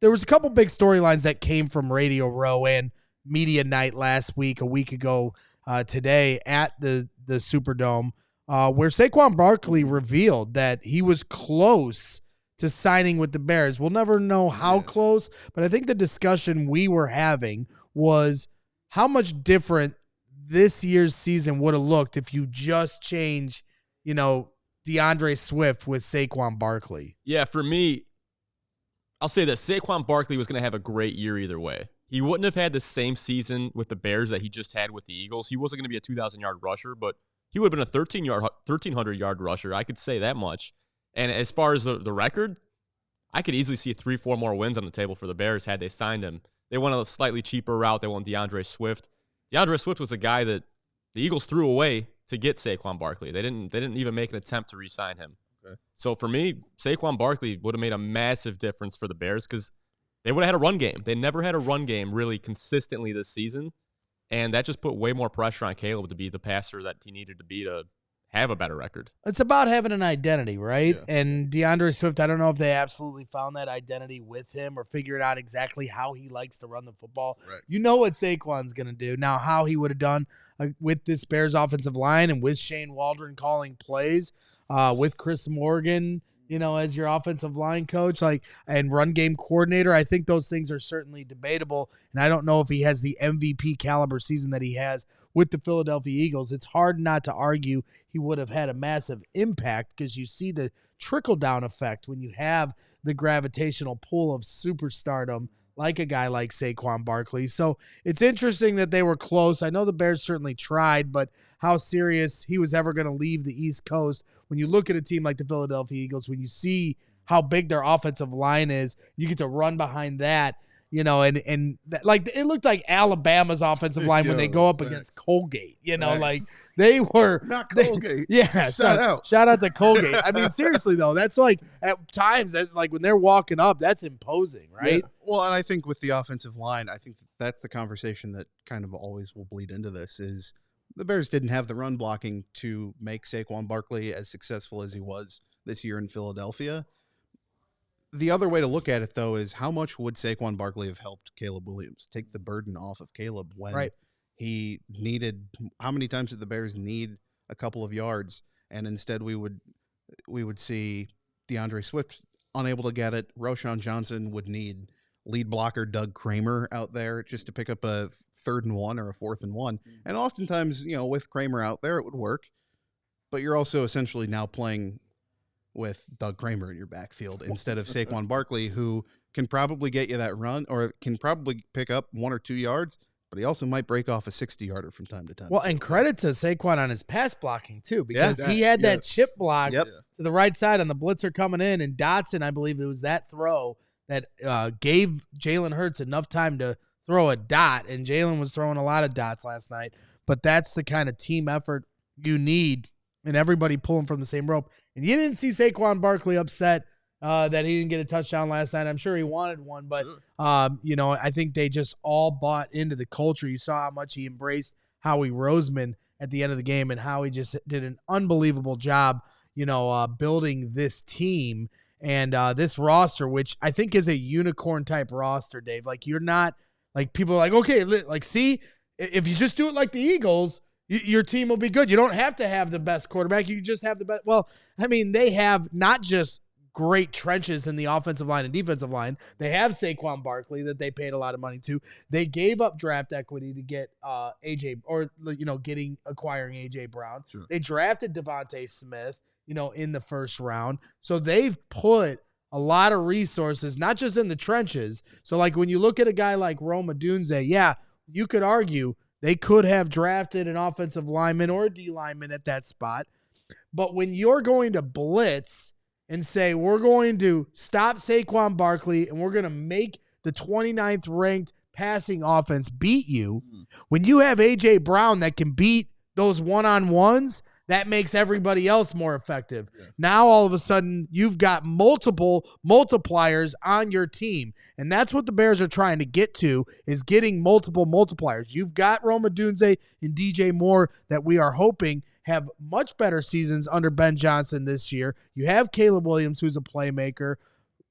there was a couple big storylines that came from Radio Row and Media Night last week, a week ago today at the Superdome, where Saquon Barkley revealed that he was close to signing with the Bears. We'll never know how close, but I think the discussion we were having was how much different this year's season would have looked if you just changed, DeAndre Swift with Saquon Barkley. Yeah, for me, I'll say that Saquon Barkley was going to have a great year either way. He wouldn't have had the same season with the Bears that he just had with the Eagles. He wasn't going to be a 2,000-yard rusher, but he would have been a 1,300-yard rusher. I could say that much. And as far as the record, I could easily see 3-4 more wins on the table for the Bears had they signed him. They went a slightly cheaper route. They went DeAndre Swift. DeAndre Swift was a guy that the Eagles threw away to get Saquon Barkley. They didn't even make an attempt to re-sign him. Okay. So for me, Saquon Barkley would have made a massive difference for the Bears because they would have had a run game. They never had a run game really consistently this season, and that just put way more pressure on Caleb to be the passer that he needed to be to have a better record. It's about having an identity, right? Yeah. And DeAndre Swift, I don't know if they absolutely found that identity with him or figured out exactly how he likes to run the football. Right. You know what Saquon's going to do. Now, how he would have done with this Bears offensive line and with Shane Waldron calling plays, with Chris Morgan, as your offensive line coach, and run game coordinator, I think those things are certainly debatable. And I don't know if he has the MVP caliber season that he has with the Philadelphia Eagles. It's hard not to argue he would have had a massive impact because you see the trickle-down effect when you have the gravitational pull of superstardom like a guy like Saquon Barkley. So it's interesting that they were close. I know the Bears certainly tried, but how serious he was ever going to leave the East Coast, when you look at a team like the Philadelphia Eagles, when you see how big their offensive line is, you get to run behind that, and it looked like Alabama's offensive line when they go up against Colgate, they were not Colgate. Shout out to Colgate. I mean, seriously though, that's at times when they're walking up, that's imposing, right? Yeah. Well, and I think with the offensive line, I think that's the conversation that kind of always will bleed into this is the Bears didn't have the run blocking to make Saquon Barkley as successful as he was this year in Philadelphia. The other way to look at it, though, is how much would Saquon Barkley have helped Caleb Williams take the burden off of Caleb when he needed – how many times did the Bears need a couple of yards? And instead we would see DeAndre Swift unable to get it. Roschon Johnson would need lead blocker Doug Kramer out there just to pick up a 3rd and 1 or a 4th and 1. And oftentimes, with Kramer out there, it would work. But you're also essentially now playing – with Doug Kramer in your backfield instead of Saquon Barkley, who can probably get you that run or can probably pick up 1 or 2 yards, but he also might break off a 60-yarder from time to time. Well, and credit to Saquon on his pass blocking, too, because he had that chip block to the right side on the blitzer coming in, and Dotson, I believe it was that throw that gave Jalen Hurts enough time to throw a dot, and Jalen was throwing a lot of dots last night, but that's the kind of team effort you need and everybody pulling from the same rope. And you didn't see Saquon Barkley upset that he didn't get a touchdown last night. I'm sure he wanted one, but, I think they just all bought into the culture. You saw how much he embraced Howie Roseman at the end of the game and how he just did an unbelievable job, building this team and this roster, which I think is a unicorn-type roster, Dave. You're not – people are like, okay, see, if you just do it like the Eagles – your team will be good. You don't have to have the best quarterback. You just have the best. Well, I mean, they have not just great trenches in the offensive line and defensive line. They have Saquon Barkley that they paid a lot of money to. They gave up draft equity to get AJ or, acquiring AJ Brown. Sure. They drafted Devontae Smith, in the first round. So they've put a lot of resources, not just in the trenches. So when you look at a guy like Rome Odunze, you could argue they could have drafted an offensive lineman or a D lineman at that spot. But when you're going to blitz and say, we're going to stop Saquon Barkley and we're going to make the 29th ranked passing offense beat you, when you have A.J. Brown that can beat those one-on-ones, that makes everybody else more effective. Yeah. Now, all of a sudden, you've got multiple multipliers on your team. And that's what the Bears are trying to get to, is getting multiple multipliers. You've got Rome Odunze and DJ Moore that we are hoping have much better seasons under Ben Johnson this year. You have Caleb Williams, who's a playmaker.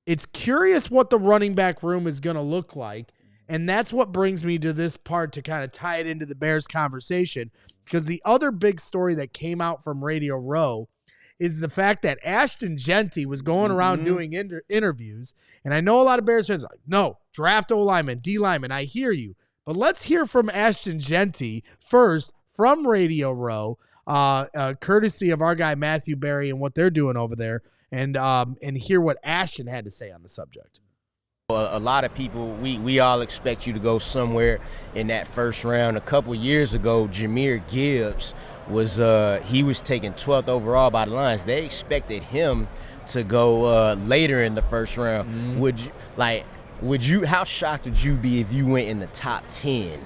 it's curious what the running back room is going to look like. And that's what brings me to this part to kind of tie it into the Bears conversation, because the other big story that came out from Radio Row is the fact that Ashton Jeanty was going around doing interviews. And I know a lot of Bears fans are like, no, draft O-lineman, D-lineman. I hear you. But let's hear from Ashton Jeanty first from Radio Row, courtesy of our guy Matthew Berry and what they're doing over there, and hear what Ashton had to say on the subject. A lot of people, we all expect you to go somewhere in that first round. A couple years ago, Jahmyr Gibbs was taken 12th overall by the Lions. They expected him to go later in the first round. How shocked would you be if you went in the top 10?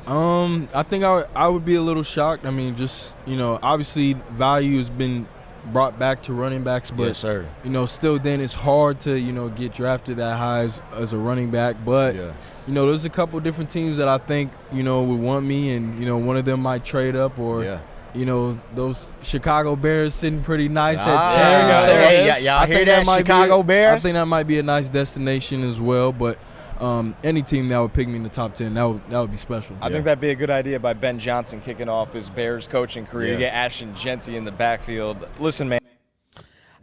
I think I would be a little shocked. I mean, just, obviously value has been brought back to running backs, but yes, sir. Still then it's hard to get drafted that high as a running back. But there's a couple different teams that I think would want me, and one of them might trade up, or those Chicago Bears sitting pretty nice at 10. Y'all hear that, Chicago Bears? I think that might be a nice destination as well, but any team that would pick me in the top 10, that would be special. I think that'd be a good idea by Ben Johnson kicking off his Bears coaching career. Get Ashton Jeanty in the backfield. Listen, man.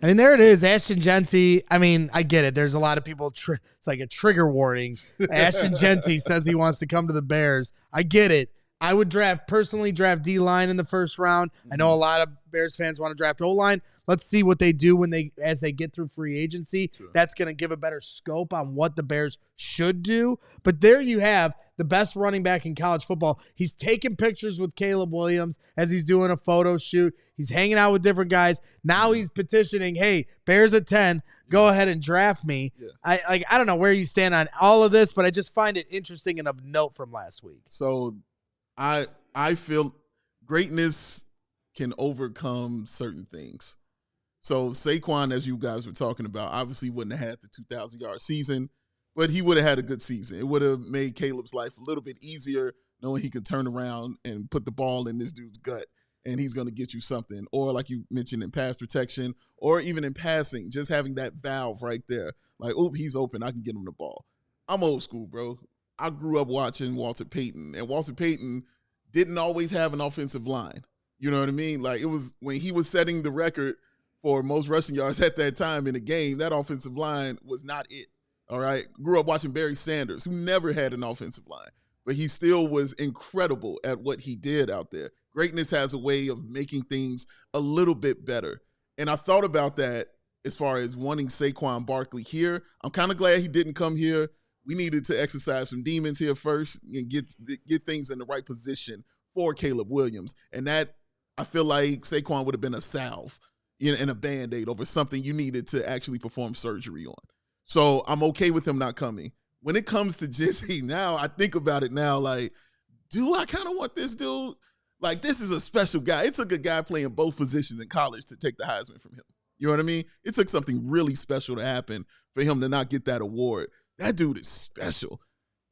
I mean, there it is, Ashton Jeanty. I mean, I get it. There's a lot of people. It's like a trigger warning. Ashton Jeanty says he wants to come to the Bears. I get it. I would personally draft D-line in the first round. I know a lot of Bears fans want to draft O-line. Let's see what they do as they get through free agency. Sure. That's going to give a better scope on what the Bears should do. But there you have the best running back in college football. He's taking pictures with Caleb Williams as he's doing a photo shoot. He's hanging out with different guys. Now he's petitioning, hey, Bears at 10, go ahead and draft me. Yeah. I don't know where you stand on all of this, but I just find it interesting and of note from last week. So I feel greatness can overcome certain things. So Saquon, as you guys were talking about, obviously wouldn't have had the 2,000-yard season, but he would have had a good season. It would have made Caleb's life a little bit easier, knowing he could turn around and put the ball in this dude's gut, and he's going to get you something. Or like you mentioned in pass protection, or even in passing, just having that valve right there. Like, oh, he's open, I can get him the ball. I'm old school, bro. I grew up watching Walter Payton, and Walter Payton didn't always have an offensive line. You know what I mean? Like, it was when he was setting the record for most rushing yards at that time in a game, that offensive line was not it, all right? Grew up watching Barry Sanders, who never had an offensive line, but he still was incredible at what he did out there. Greatness has a way of making things a little bit better. And I thought about that as far as wanting Saquon Barkley here. I'm kind of glad he didn't come here. We needed to exercise some demons here first and get things in the right position for Caleb Williams. And that, I feel like Saquon would have been a salve in a Band-Aid over something you needed to actually perform surgery on. So I'm okay with him not coming. When it comes to Jesse, now I think about it now, like, do I kind of want this dude? Like, this is a special guy. It took a guy playing both positions in college to take the Heisman from him. You know what I mean? It took something really special to happen for him to not get that award. That dude is special.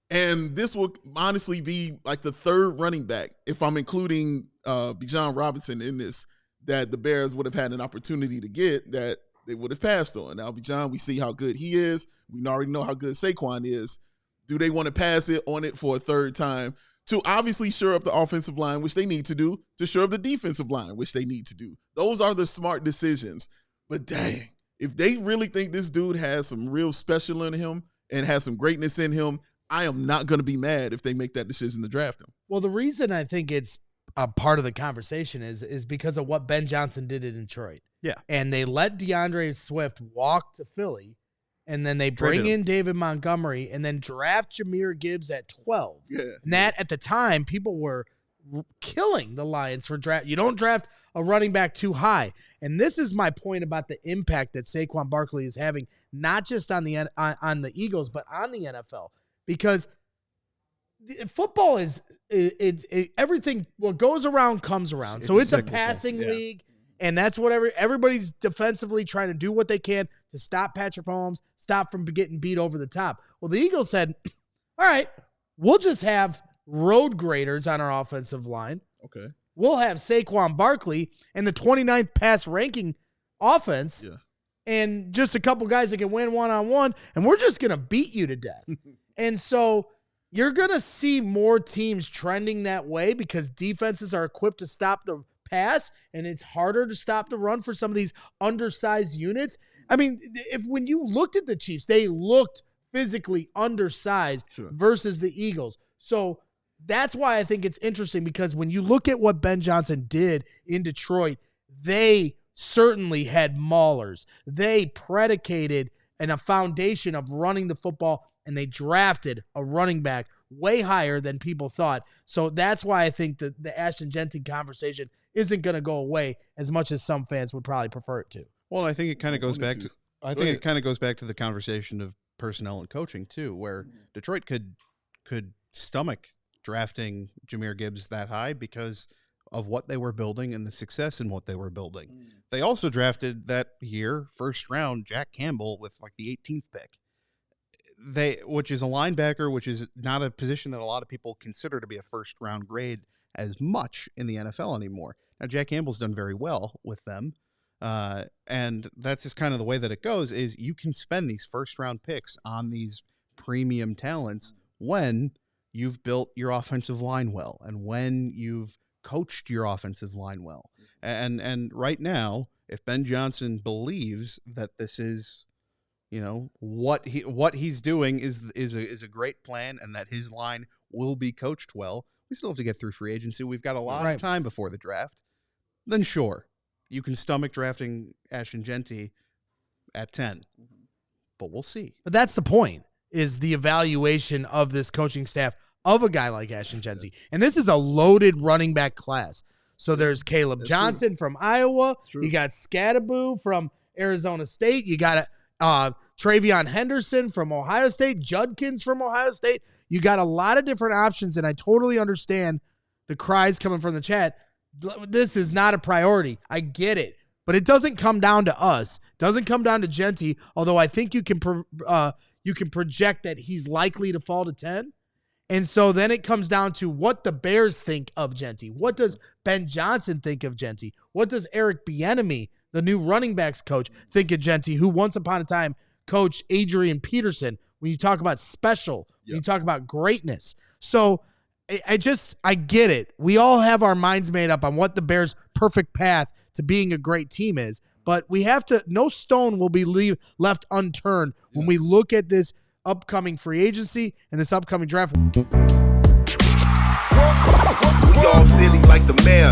And this will honestly be like the third running back, if I'm including Bijan Robinson in this, that the Bears would have had an opportunity to get that they would have passed on. Now, Bijan, we see how good he is. We already know how good Saquon is. Do they want to pass it on it for a third time to obviously shore up the offensive line, which they need to do, to shore up the defensive line, which they need to do? Those are the smart decisions. But dang, if they really think this dude has some real special in him and has some greatness in him, I am not going to be mad if they make that decision to draft him. Well, the reason I think it's a part of the conversation is because of what Ben Johnson did in Detroit. Yeah. And they let DeAndre Swift walk to Philly, and then they bring in David Montgomery and then draft Jahmyr Gibbs at 12. Yeah. And that, at the time, people were killing the Lions for draft. You don't draft a running back too high. And this is my point about the impact that Saquon Barkley is having, not just on the Eagles, but on the NFL. Because football is everything. What goes around comes around. So it's a passing league, and that's what everybody's defensively trying to do what they can to stop Patrick Mahomes, stop from getting beat over the top. Well, the Eagles said, "All right, we'll just have road graders on our offensive line. Okay, we'll have Saquon Barkley and the 29th pass ranking offense." Yeah. and just a couple guys that can win one-on-one, and we're just going to beat you to death. And so you're going to see more teams trending that way because defenses are equipped to stop the pass, and it's harder to stop the run for some of these undersized units. I mean, when you looked at the Chiefs, they looked physically undersized versus the Eagles. So that's why I think it's interesting, because when you look at what Ben Johnson did in Detroit, they certainly had maulers. They predicated a foundation of running the football, and they drafted a running back way higher than people thought. So that's why I think that the Ashton Jeanty conversation isn't going to go away as much as some fans would probably prefer it to. Well, I think it kind of goes back to it kind of goes back to the conversation of personnel and coaching too, where Detroit could stomach drafting Jahmyr Gibbs that high because of what they were building and the success in what they were building. They also drafted that year, first round, Jack Campbell with like the 18th pick. Which is a linebacker, which is not a position that a lot of people consider to be a first round grade as much in the NFL anymore. Now, Jack Campbell's done very well with them. And that's just kind of the way that it goes, is you can spend these first round picks on these premium talents when you've built your offensive line well and when you've coached your offensive line well. And right now, if Ben Johnson believes that this is, what he's doing is a great plan and that his line will be coached well, we still have to get through free agency. We've got a lot of time before the draft. Then sure, you can stomach drafting Ashton Jeanty at 10. But we'll see. But that's the point, is the evaluation of this coaching staff of a guy like Ashton Jeanty. And this is a loaded running back class. So there's Caleb Johnson from Iowa. You got Scadaboo from Arizona State. You got Travion Henderson from Ohio State. Judkins from Ohio State. You got a lot of different options, and I totally understand the cries coming from the chat. This is not a priority. I get it. But it doesn't come down to us. It doesn't come down to Jeanty, although I think you can project that he's likely to fall to 10. And so then it comes down to what the Bears think of Jeanty. What does Ben Johnson think of Jeanty? What does Eric Bieniemy, the new running backs coach, think of Jeanty, who once upon a time coached Adrian Peterson? When you talk about special, when you talk about greatness. So I get it. We all have our minds made up on what the Bears' perfect path to being a great team is. But we have to, no stone will be left unturned when we look at this upcoming free agency and this upcoming draft. We all silly like the mayor.